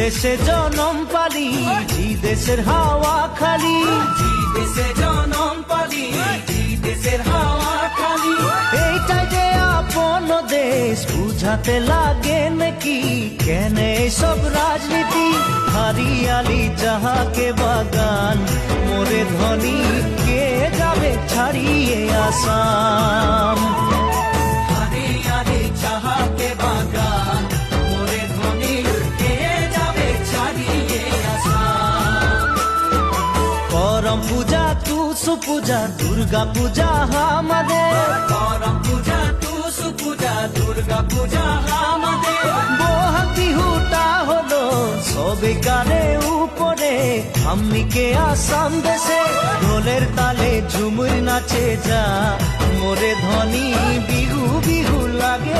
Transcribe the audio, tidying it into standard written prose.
দেশে জনম পালি দেশের হাওয়া খালি, দেশে জনম পালি দেশের হাওয়া খালি। এইটাই যে আপন দেশ বুঝাতে লাগে নাকি, কেন সব রাজনীতি হারিয়ালি যাহাকে বাগান, মোরে ধনী কে যাবে ছাড়িয়ে আসাম। হারিয়ালি যাহাকে বাগান, মোরে ধনী কে যাবে ছাড়িয়ে আসাম। করম পূজা তুসু পূজা দুর্গা পূজা আমাদের, করম পূজা টুসু পূজা দুর্গা পূজা আমাদের। বহাগ বিহুটা হলো সবে কালে উপরে, আম্মিকে আসাম দেশে ঢোলের তালে ঝুমুর নাচে যা, মোরে ধনী বিহু বিহু লাগে।